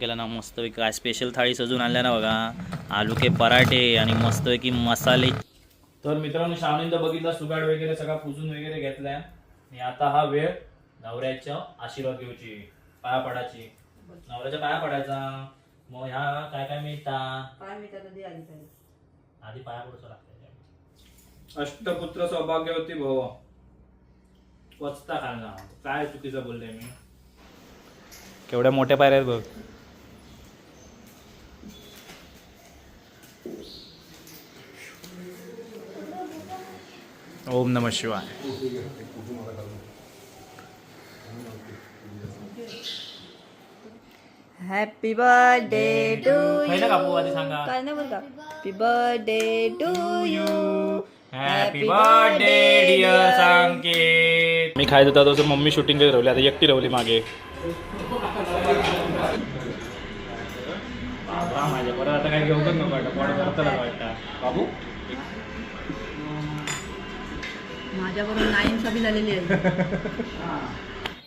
केला ना मस्तपैकी काय स्पेशल थाळी सजून आणल्या ना बघा. आलू के पराठे आणि मस्तपैकी मसाले. तर मित्रांनो श्रावणींदा बघितला सुगाड वगैरे सगळा पुजून वगैरे घेतलाय आणि आता हा वेळ नवऱ्याचा आशीर्वाद घेऊची, पाया पडायची. नवऱ्याच्या पाया पडायचा. मग ह्या काय काय मिळता पाय मिळतात आधी पाया पडतो लागते. अष्टपुत्र सौभाग्यवती भव. वचता खालना काय चुकीचं बोलले मी. केवढ्या मोठ्या पायऱ्या आहेत बघ. ओम नमः शिवाय. हॅपी बर्थडे टू पहिला कापू आधी सांगा. काय नाही बोलता. Happy birthday to you. Happy birthday dear Sanket. मी खायचं होता तो मम्मी शूटिंग करत राहिली, आता एकटी राहिली मागे. माझ्या बरं आता काय घेऊन नको वाटतं बाबू. माझ्याबरोबर नाईन झालेली आहे.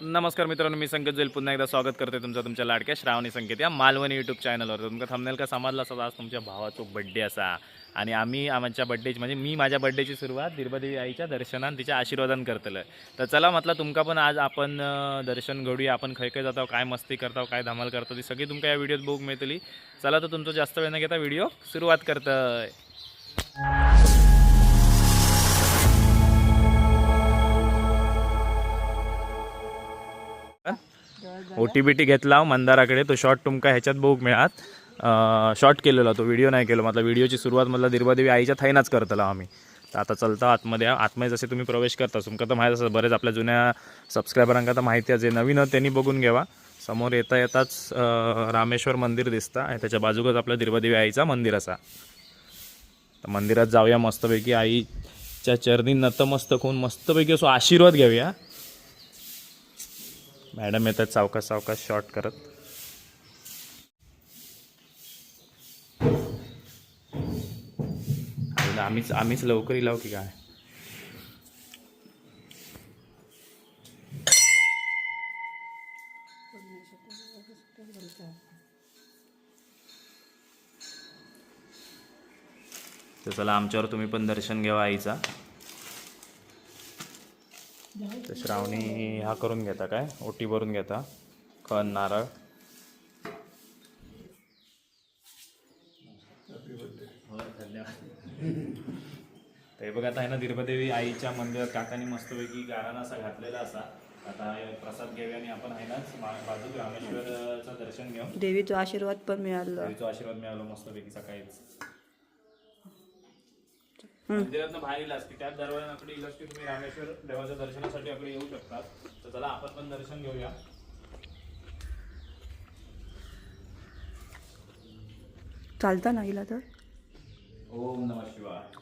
नमस्कार मित्रांनो, मी संकेत जोईल पुन्हा एकदा स्वागत करते तुमच्या लाडक्या श्रावणी संकेत या मालवणी यूट्यूब चॅनलवर. तुमका थंबनेल का समजला असा आज तुमच्या भावाचा बड्डे असा आणि आम्ही आमच्या बड्डेची म्हणजे मी माझ्या बड्डेची सुरुवात दिरबादेवी आईच्या दर्शनान तिच्या आशीर्वादान करतलं. तर चला म्हटलं तुमका पण आज आपण दर्शन घडूया. आपण खै खै जातो, काय मस्ती करतो, काय धमाल करतो ती सगळी तुमका या व्हिडिओत बघूक मिळतली. चला तर तुमचं जास्त वेळ न घेता व्हिडिओ सुरुवात करतोय. OTBT घेतला मंदाराकडे. तो शॉर्ट तुमका ह्याच्यात बघूक मिळात. शॉर्ट केलेला तो व्हिडिओ नाही केलो. मतलब व्हिडिओची सुरुवात मला दिरबादेवी आईच्या थैनाच करतला आम्ही. तर आता चलता आतमध्ये जसे तुम्ही प्रवेश करता तुमका तर माहीत असं बरेच आपल्या जुन्या सबस्क्रायबरांका तर माहिती आहे. जे नवीन त्यांनी बघून घ्यावा. समोर येता येताच रामेश्वर मंदिर दिसतं आणि त्याच्या बाजूकच आपल्या दिरबादेवी आईचा मंदिर असा. तर मंदिरात जाऊया मस्तपैकी आईच्या चरणी नतमस्तक होऊन मस्तपैकी असो आशीर्वाद घेऊया. मॅडम येतात सावकाश सावकाश शॉर्ट करत. आम्हीच लवकर लावू की काय. तर चला आमच्यावर तुम्ही पण दर्शन घ्यावा आईचा. तर श्रावणी हा करून घेता काय ओटी भरून घेता खण नारळ. ते बघा आता आहे ना दिरबादेवी आईच्या मंदिरात काकांनी मस्तपैकी गाराणा असा घातलेला असा. आता प्रसाद घेऊया आणि आपण आहे ना बाजू रामेश्वरचं दर्शन घेऊ. देवीचा आशीर्वाद पण मिळाला. देवीचा आशीर्वाद मिळालो मस्तपैकी सकाळीच. मंदिरात बाहेर इलास की त्याच दरवाजाकडे इलास की तुम्ही रामेश्वर देवाच्या दर्शनासाठी आपले येऊ शकतात. तर चला आपण पण दर्शन घेऊया. चालता ना हिला तर. ओम नमः शिवाय.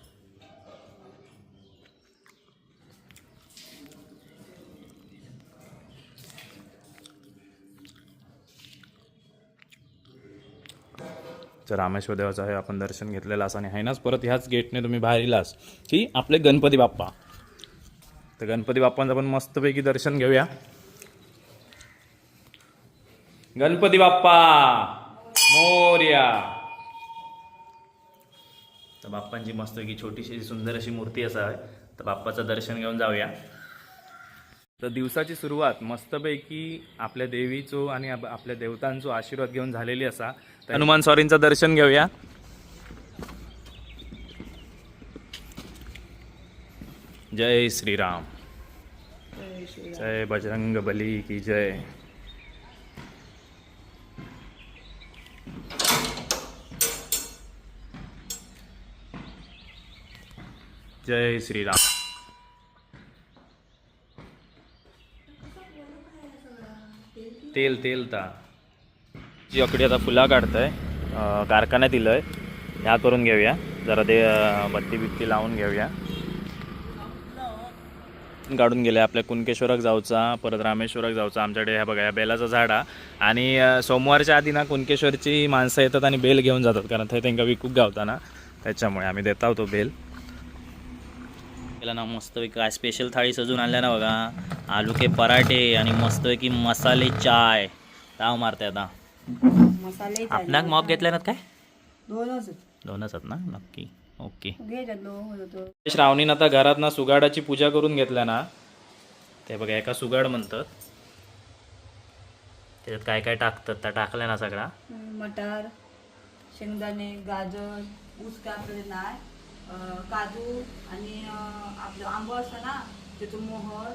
तर रामेश्वर देवाचं आहे आपण दर्शन घेतलेलं असं आणि आहे नाच परत ह्याच गेटने तुम्ही बाहेर इलास की आपले गणपती बाप्पा. तर गणपती बाप्पांचं आपण मस्तपैकी दर्शन घेऊया. गणपती बाप्पा मोरया. तर बाप्पांची मस्तपैकी छोटीशी सुंदर अशी मूर्ती असा आहे. तर बाप्पाचं दर्शन घेऊन जाऊया. तर दिवसाची सुरुवात मस्तपैकी आपल्या देवीचो आणि आपल्या देवतांचो आशीर्वाद घेऊन झालेली असा. हनुमान स्वारींचं दर्शन घेऊया. जय श्रीराम. जय बजरंग बली की जय. जय श्रीराम. तेल ता जी अकडी आता फुला काढतंय कारखान्यात दिलंय. ह्या करून घेऊया जरा ते बत्ती बित्ती लावून घेऊया. काढून गेले आपल्या कुणकेश्वराक जाऊचा परत रामेश्वराक जाऊचा. आमच्याकडे ह्या बघा या बेलाचा झाड आणि सोमवारच्या आधी ना कुणकेश्वरची माणसं येतात आणि बेल घेऊन जातात कारण ते त्यांना विकूक गावता ना त्याच्यामुळे आम्ही देता होतो बेल. केला ना मस्तपैकी काय स्पेशल थाळी सजून आणल्या ना बघा. आलू के पराठे आणि मस्तपैकी मसाले चाय ताव मारते आता. मसाले आपणाक मॉप घेतल्या ना काय दोनच दोनच आहेत ना नक्की ओके घे त्यातलो श्रावणीनं आता घरात ना सुगाडाची पूजा करून घेतल्या ना ते बघा एका सुगाड म्हणतात त्याच्यात काय काय टाकतात त्या टाकल्या ना सगळा मटार शेंगदाणे गाजर ऊस काय आपल्याला नाही काजू आणि आपलं आंबो असतं ना त्याचं मोहर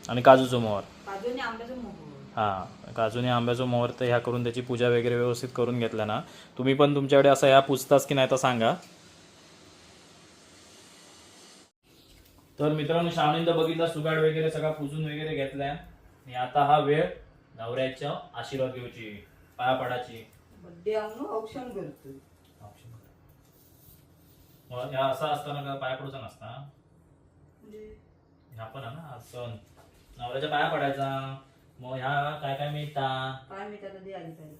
आणि काजूचं मोहर काजू आणि आंब्याचं मोहर हां काजूने आंब्याचं मोहर तर ह्या करून त्याची पूजा वगैरे व्यवस्थित करून घेतल्या ना तुम्ही पण तुमच्याकडे असं ह्या पूजताच की नाही तर सांगा. तर मित्रांनो श्रावणींदा बघितला सुगाड वगैरे सगळा पूजून वगैरे घेतलाय आणि आता हा वेळ नवऱ्याच्या आशीर्वाद घेऊची पाया पडायची बड्डे आणून औक्षण करतो मग ह्या असा असताना का पाया पडूचा नसता म्हणजे ह्या पण आहे ना सण नवऱ्याच्या पाया पडायचा मग ह्या काय काय मिळता काय मी त्याला दे आली पाहिजे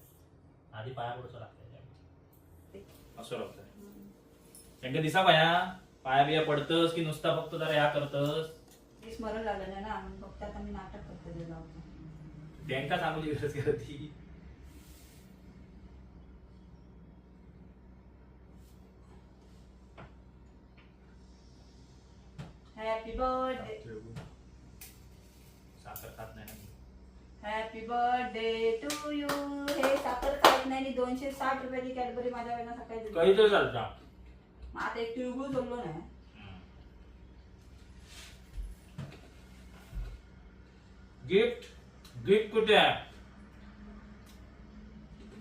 आधी पाया पडूचं लागतं असं लागतं त्यांना दिसा पाया पाया बिया पडतस की नुसता फक्त जरा ह्या करतस ते स्मरण लागलं नाही ना म्हणून फक्त आता मी नाटक करते त्याला त्यांका सांगूची गरज करती हॅपी बर्थडे साखर खात नाही ना हॅपी बर्थडे टू यू हे साखर खात नाही 260 रुपयाची कॅडबरी माझ्या वेळेला सकाळी दिली. काही तर चालता मग आता एक तिळगुळ बोललो नाही गिफ्ट गिफ्ट कुठे आहे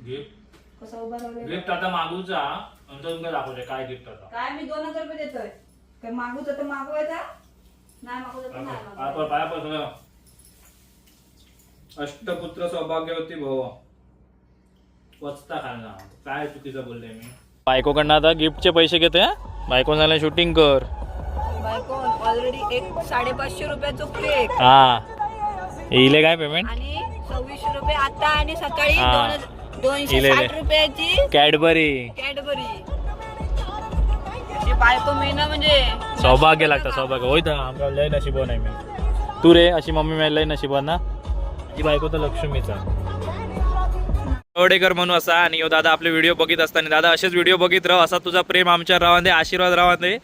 गिफ्ट कसा उभा राहिला गिफ्ट आता मागूचा नंतर तुमका दाखवते काय गिफ्ट आता काय मी 2000 रुपये देतोय काय मागू तर मागवायचा नाही मागू तर नाही मागवायचा. पाया पड अष्टपुत्र सौभाग्यवती भव. वचता खालना काय चुकीचं बोलले मी बायकोकडनं आता गिफ्टचे पैसे घेते बायको झालं शूटिंग कर बायको ऑलरेडी 550 रुपयाचं केक हा येईल काय पेमेंट आणि 26 रुपये आता आणि सकाळी हा. 260 रुपयाची कॅडबरी कॅडबरी अशी बायको मिळणं म्हणजे सौभाग्य लागतं सौभाग्य होय तर आमचा लय नशिबो नाही मी तू रे अशी मम्मी मला लय नशिबो ना ती बायको तर लक्ष्मीचा वडेकर म्हणून असा आणि ह्यो दादा आपले व्हिडिओ बघित असताना दादा असेच व्हिडिओ बघित राहा असा तुझा प्रेम आमच्या रावा दे आशीर्वाद रावा दे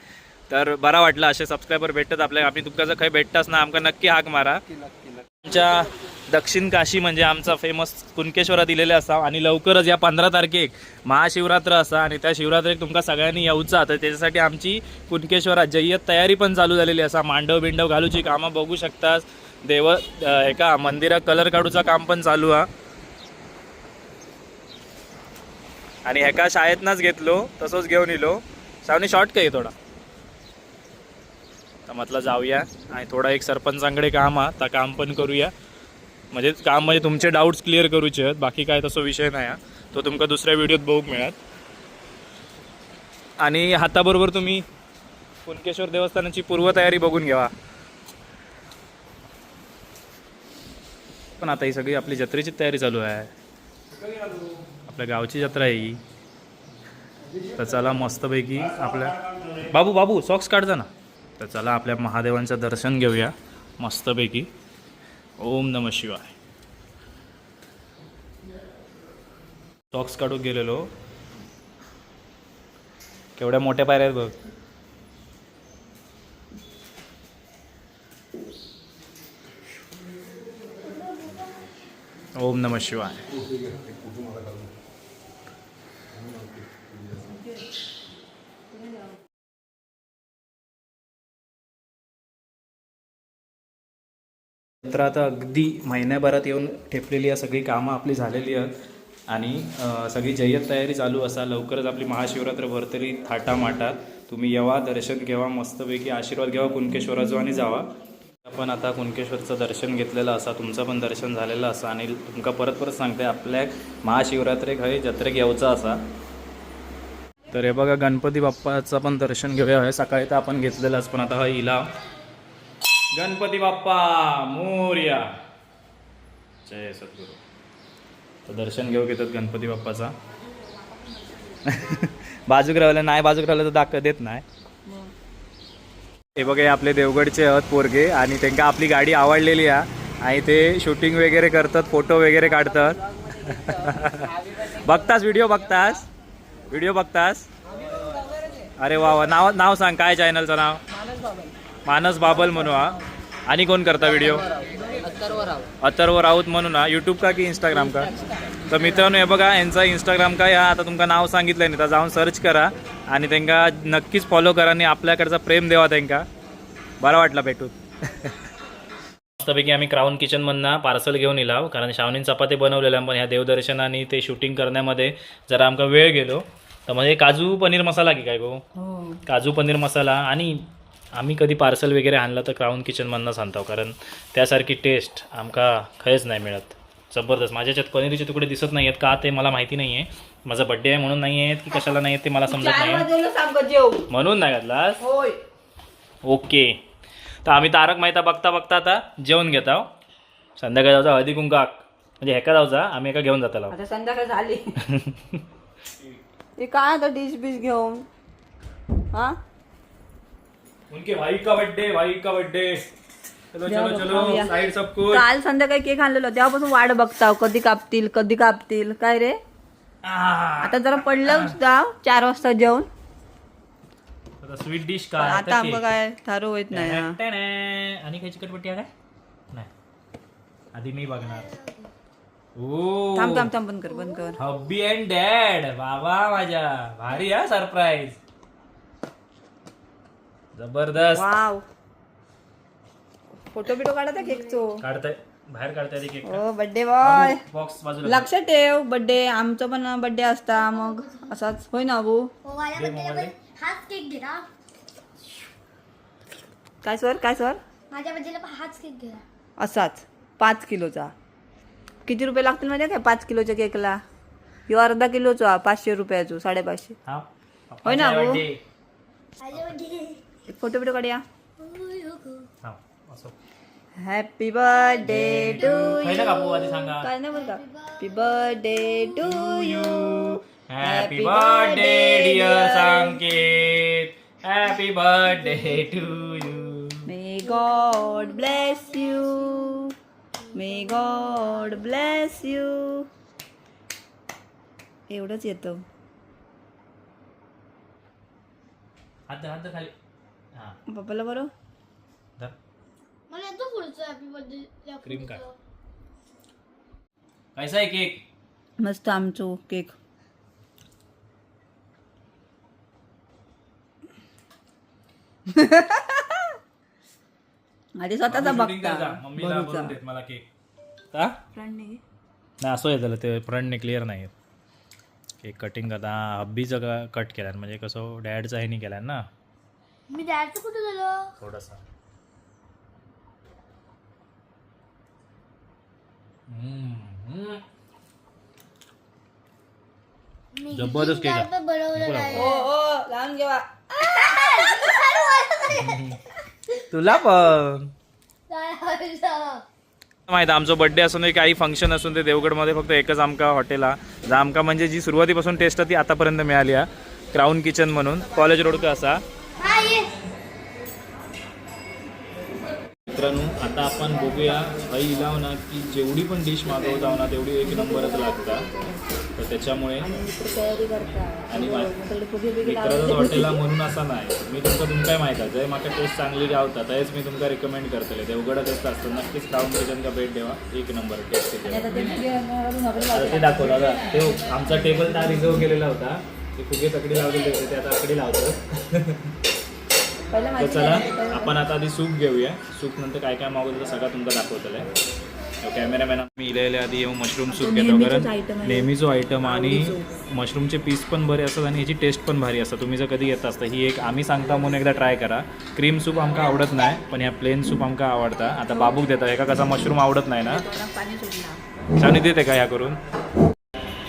तर बरा वाटला असे सबस्क्रायबर भेटतात आपल्याला आम्ही तुमका जर काही भेटताच ना आमका नक्की हाक मारा आमच्या दक्षिण काशी म्हणजे आमचा फेमस कुणकेश्वरात दिलेले असा आणि लवकरच या 15 तारखेक महाशिवरात्र असा आणि त्या शिवरात्रेक तुमका सगळ्यांनी येऊचा तर त्याच्यासाठी आमची कुणकेश्वरात जय्यत तयारी पण चालू झालेली असा मांडव बिंडव घालूची कामं बघू शकतात देव एका मंदिरात कलर काढूचा काम पण चालू आहे आणि ह्याका शाळेतनाच घेतलो तसंच घेऊन येलो सावनी शॉर्ट काय थोडा तर म्हटलं जाऊया आणि थोडा एक सरपंचांकडे काम आहे तर काम पण करूया म्हणजे काम म्हणजे तुमचे डाऊट्स क्लिअर करूचे आहेत बाकी काय तसं विषय नाही तो तुमका दुसऱ्या व्हिडिओत बघूक मिळत आणि हाताबरोबर तुम्ही कुणकेश्वर देवस्थानाची पूर्वतयारी बघून घ्यावा पण आता ही सगळी आपली जत्रेची तयारी चालू आहे आपल्या गावची जत्रा आहे ही तर चला मस्तपैकी आपल्या बाबू बाबू सॉक्स काढजा ना तर चला आपल्या महादेवांचं दर्शन घेऊया मस्तपैकी ओम नमः शिवाय सॉक्स काढून गेलेलो केवढ्या मोठ्या पायऱ्या आहेत बघ ओम नमः शिवाय तर आता अगदी महिन्याभरात येऊन ठेपलेली या सगळी कामं आपली झालेली आहेत आणि सगळी जय्यत तयारी चालू असा लवकरच आपली महाशिवरात्र भरतरी थाटामाटात तुम्ही येवा दर्शन घ्यावा मस्तपैकी आशीर्वाद घ्यावा कुणकेश्वराचा आणि जावा आपण आता कुणकेश्वरचं दर्शन घेतलेलं असा तुमचं पण दर्शन झालेलं असा आणि तुमका परत परत सांगते आपल्या महाशिवरात्रेक हय जत्रेक यावचा असा तर हे बघा गणपती बाप्पाचं पण दर्शन घेऊया हे सकाळी तर आपण घेतलेलंच पण आता हा इला गणपती बाप्पा मोरया जय सद्गुरू तर दर्शन घेऊ घेतात गणपती बाप्पाचा बाजूक राहिलं नाही बाजूक राहिलं तर दाखव देत नाही हे बघा आपले देवगडचे आहेत पोरगे आणि त्यांना आपली गाडी आवडलेली आहे आणि ते शूटिंग वगैरे करतात फोटो वगैरे काढतात बघतास व्हिडिओ बघतास अरे वा वा. नाव सांग, काय चॅनलचं नाव? मानस बाबल म्हणू हा. आणि कोण करता व्हिडिओ? अथर्व राऊत म्हणून हा. यूट्यूब का की इंस्टाग्राम का? तर मित्रांनो हे बघा, यांचा इंस्टाग्राम काय हा आता तुमका नाव सांगितलं नाही तर जाऊन सर्च करा आणि त्यांना नक्कीच फॉलो करा आणि आपल्याकडचा प्रेम देवा त्यांना. बरा वाटला भेटून. मस्तपैकी आम्ही क्राऊन किचनमधनं पार्सल घेऊन येलो, कारण शावनीन चपाती बनवलेल्या, पण ह्या देवदर्शन आणि ते शूटिंग करण्यामध्ये जरा आमका वेळ गेलो. तर म्हणजे काजू पनीर मसाला की काय गो? काजू पनीर मसाला. आणि आम्ही कधी पार्सल वगैरे आणलं तर क्राऊन किचनमधनंच आणतो, कारण त्यासारखी टेस्ट आमका खरंच नाही मिळत. जबरदस्त. माझ्या याच्यात पनीरचे तुकडे दिसत नाही आहेत का ते मला माहिती नाही आहे. माझा बड्डे आहे म्हणून नाही आहेत की कशाला नाही आहेत ते मला समजत नाही, म्हणून नाही घातलास. ओके. तर आम्ही तारक मेहता बघता बघता आता जेवण घेत आहो. संध्याकाळी जाऊचा हळदी कुंकाक, म्हणजे ह्याका जाऊचा आम्ही एका घेऊन जाताला. आता संध्याकाळ झाली. हे काय आता डिश बिश घेऊन हा. उनके भाई का बर्थडे. चलो चलो चलो साइड सब कुछ. काल संध्याकाळी केक आणलेलो तेव्हापासून वाट बघताव कधी कापतील काय रे. आता जरा पडलं जाव 4 वाजता जेवण. स्वीट डिश का आता आमचं काय थारो होत नाही. आणि काही चिकटपट्टी आहे काय नाही, आधी मी बघणार. ओ थांब बंद कर. Hubby and dad. बाबा माझ्या भारी हा सरप्राईज. जबरदस्त. वाव. फोटो बिटो काढा केकचो. काढताय बाहेर काढताय केक. हो बर्थडे बॉय. बॉक्स बाजूला. लक्षात ठेव बर्थडे आमचं पण बर्थडे असता मग असाच होय ना अबू. हाच केक घे ना. काय सर माझ्या बर्थडेला हाच केक घे. असाच 5 किलोचा. किती रुपये लागतील माहिती काय 5 किलोच्या केकला? ह्यो अर्धा किलोचा 500 रुपयाचो 550. हा होय ना अबू. माझ्या बर्थडे. एक फोटो बिटो काढूया. हा असं. हॅपी बर्थडे टू काय ना कापू आधी सांगा. काय नाही बरं का. Happy birthday to you. Happy birthday dear Sanket. Happy birthday to you. May God bless you. May God bless you. एवढंच येतं. हात खाली. हा पप्पाला बरं. धर. मला येतो पुढचं हॅपी बर्थडे. क्रीम काढ. कैसा आहे केक? मस्त आमचो केक. आधी स्वतःचा बघता. मम्मीला बोलून देत मला केक. का नाही असं येतं ते फ्रंटने क्लिअर नाही. केक कटिंग करता हब्बीचं कट केला म्हणजे कसं डॅडचं हे नाही केला ना. मी डॅडचं कुठे झालं थोडासा. जबरदस्त केक आहे. बनवलं नाही. लावून घेवा. तुला पण माहिती आमचा बर्थडे असून दे काही फंक्शन असून ते देवगडमध्ये फक्त एकच आमका हॉटेला जा आमका म्हणजे जी सुरुवातीपासून टेस्ट ती आतापर्यंत मिळाली आहे क्राऊन किचन म्हणून कॉलेज रोड का असा. मित्रांनो आता आपण बघूया भाई इलाव ना की जेवढी पण डिश मागवता ना तेवढी एक नंबरच लागतात. तर त्याच्यामुळे आणि मित्राचंच हॉटेलला म्हणून असं नाही मी तुमकां माहीत आहे जर म्हाका टेस्ट चांगली गावता तेच मी तुमका रिकमेंड करतले. देवगडात टेस्ट असतं नक्कीच क्राऊन किचनका भेट द्यावा. एक नंबर टेस्ट ते दाखवलं आता ते आमचा टेबल त्या रिझर्व केलेला होता. ते फुगे तकडी लावलेले होते ते आता आकडे लावतो. तर चला आपण आता आधी सूप घेऊया. सूप नंतर काय काय मागवलं तर सगळं तुमका दाखवतलं आहे. कॅमेरामॅन मी इलेले आधी येऊ मशरूम सूप घेतो कारण नेहमीचो आयटम आणि मशरूमचे पीस पण बरे असतात आणि ह्याची टेस्ट पण भारी असतात. तुम्ही जर कधी येत असता ही एक आम्ही सांगता म्हणून एकदा ट्राय करा. क्रीम सूप आमका आवडत नाही पण ह्या प्लेन सूप आमका आवडता. आता बाबूक देता एका कसा मशरूम आवडत नाही ना शानी देते का ह्या करून.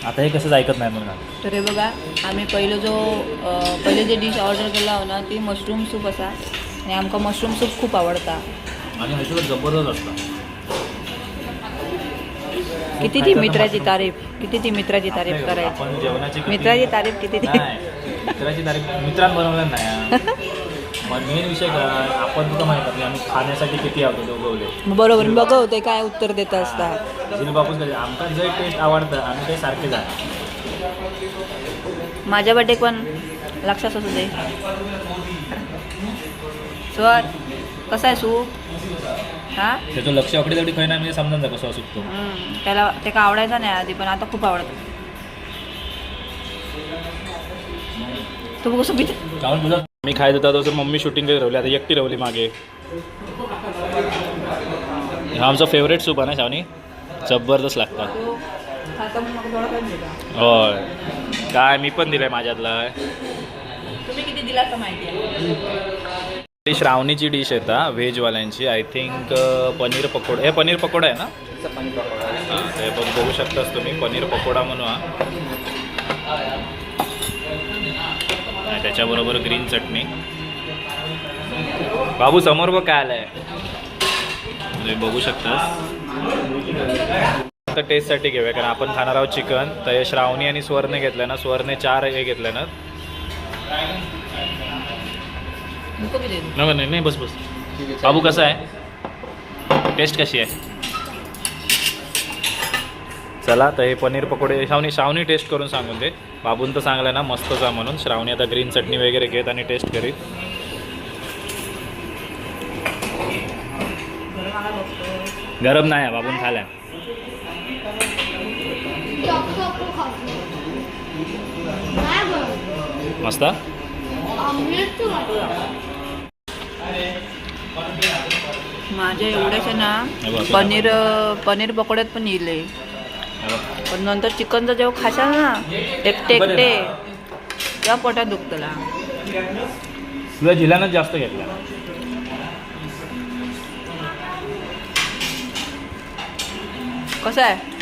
आता हे कसंच ऐकत नाही म्हणून. तर हे बघा आम्ही पहिले जे डिश ऑर्डर केला होता ती मशरूम सूप असा आणि आमका मशरूम सूप खूप आवडता आणि ह्याच्यावर जबरदस्त असतं. किती ती मित्राची तारीफ करायची. आपण जेवणाची मित्राची तारीफ किती ती मित्राची तारीफ मित्रांनी बनवलं नाही मेन विषय काय आपण तुला माहित आहे आम्ही खाण्यासाठी किती आवडतो दोघवले बरोबर मी बघवते काय उत्तर देत असता जिल बापूस काय आमका जे टेस्ट आवडतं आम्ही ते सारखे जा माझ्या बड्डे पण लक्षात असू दे स्वर कसा आहे सूप हा त्याचं लक्ष अकडे तेवढी खाईना म्हणजे समजा जा कसं असतो त्याला ते का आवडायचा नाही आधी पण आता खूप आवडतं तू कसं पिते काऊन तुझं मी खायत होता तसं मम्मी शूटिंग करत ठेवली आता एकटी ठेवली मागे हा आमचा फेवरेट सूप आहे ना शावनी जबरदस्त लागतात होय काय मी पण दिलंय माझ्यातला तुम्ही किती दिला तर माहिती आहे ती श्रावणीची डिश येतात व्हेजवाल्यांची आय थिंक पनीर पकोडा हे पनीर पकोडा आहे ना हां ते पण बघू शकतास तुम्ही पनीर पकोडा म्हणून हा त्याच्याबरोबर ग्रीन चटणी बाबू समोर बघ काय आलंय तुम्ही बघू शकतास आता टेस्टसाठी घेऊया कारण आपण खाणार आहोत चिकन तर हे श्रावणी आणि स्वरने घेतलं ना स्वरने 4 हे घेतले ना नाही नाही बस बस बाबू कसं आहे टेस्ट कशी आहे चला तर हे पनीर पकोडे श्रावणी टेस्ट करून सांगून दे बाबून तर सांगलं ना मस्तच आहे म्हणून श्रावणी आता ग्रीन चटणी वगैरे घेत आणि टेस्ट करीत गरम नाही आहे बाबून खायला मस्त माझ्या एवढ्याच ना पनीर पकोड्यात पण येईल पण नंतर चिकनचं जेव्हा खाशाल ना एकटे तेव्हा पोटात दुखतला तुला जिल्ह्यानंच जास्त घेतला कसं आहे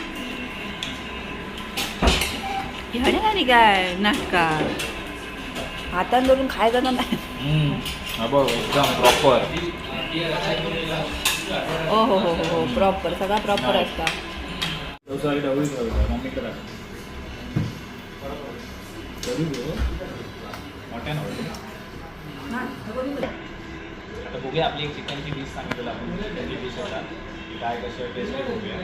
ह्याने नाही काय नाटका हातान धरून खायचं ना नाही एकदम प्रॉपर हो हो हो हो प्रॉपर सगळा प्रॉपर असता आता बघूया आपली एक चिकनची डिश सांगितलं आपण चिकनची डिश होता काय कशी टेस्ट बघूया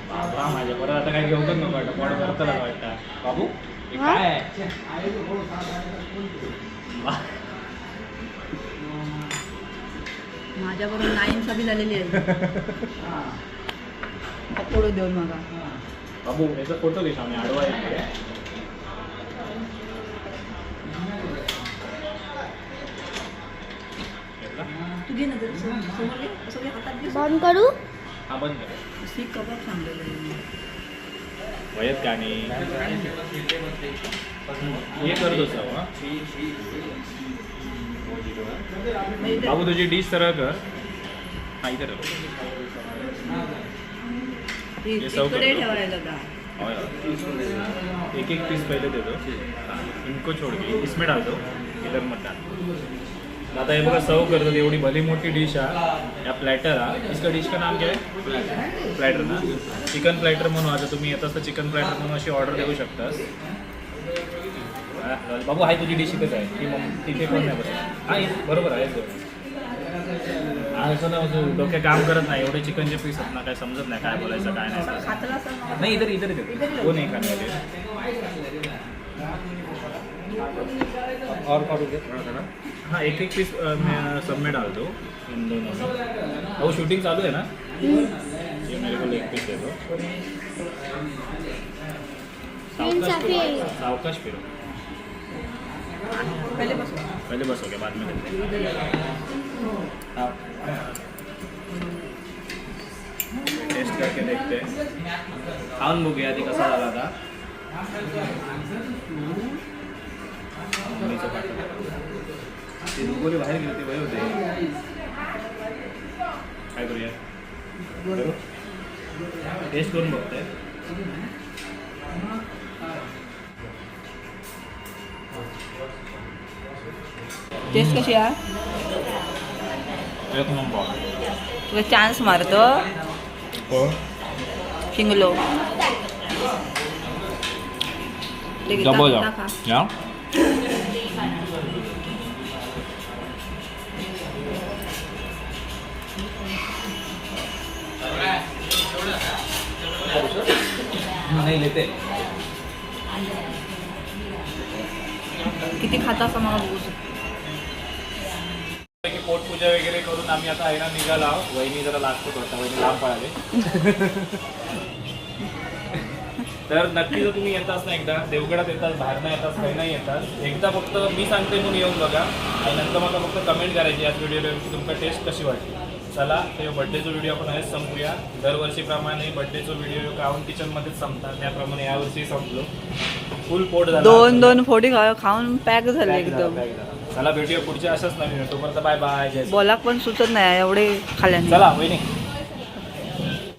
बाबा माझ्या परत आता काय घेऊ पण नको वाटतं पोट भरतला वाटतं बाबू हे काय आहे माझ्याबरोबर नाईन्सबी झालेली आहे पकोडो देऊन मला बाबू याचा फोटो घे आम्ही आडवा येते तू घे ना समोर घे असं घे हातात घे बंद करू हा बंद कर सी कबाब सांगलेलं वयत का नाही हे करतो सव बाबू तुझी डिश सरळ कर हा इथे इकडे ठेवायला का एक एक पीस पहले दे दो इनको छोड़ के इसमें डाल दो इधर मत डाल आता हे बघा सर्व करतात एवढी भली मोठी डिश आहे या प्लॅटर हा इसका डिश का नाम क्या है प्लॅटर ना चिकन प्लॅटर म्हणून आता तुम्ही येत असता चिकन प्लॅटर म्हणून अशी ऑर्डर देऊ शकतास बाबू आहे तुझी डिश इथेच आहे ती तिथे पण नाही बसत हा बरोबर आहे असं ना डोक्या काम करत नाही एवढे चिकनचे पीस आहेत ना काय समजत नाही काय बोलायचं काय नाही नाही इधर इधर इधर वो नहीं खाने वाले और काढू थोड़ा हाँ एक एक पीस मैं सब में डाल दो इन दोनों में वो शूटिंग चालू है ना ये मेरे को एक पीस दे दो सावकाश फिरो पहले बस हो गया बाद में करते हाँ टेस्ट करके देखते हैं खाऊन बघूया आधी कसा झाला था ते दुपारी बाहेर गेले ते बरे होते काय करूया टेस्ट करून बघतोय टेस्ट कशी आहे एक नंबर तुला चान्स मारतो शिंगलो डबल या नाही लेते किती खाता असं मला बघू की पोटपूजा वगैरे करून आम्ही आता आहे ना निघालो आहोत. वहिनी जरा लागतो होता, वहिनी लांब पळाले. तर नक्की जर तुम्ही येताच ना एकदा देवगडात येतात, बाहेर नाही येतात, काही नाही येतात, एकदा फक्त मी सांगते म्हणून येऊन बघा आणि नंतर मला फक्त कमेंट करायची याच व्हिडिओला की तुमका टेस्ट कशी वाटली. चला ते बड्डेचा व्हिडिओ आपण हेच संपूया. दरवर्षीप्रमाणे बड्डेचा व्हिडिओ काउन किचनमध्येच संपतात, त्याप्रमाणे यावर्षी संपलो. फुल पोट झालं. दोन फोडी खाऊन पॅक झाले एकदम. चला भेटूया पुढच्या अशाच नवीन. तोपर्यंत बाय बाय. बोलाक पण सुचत नाही एवढे खाल्याने. चला वहिनी.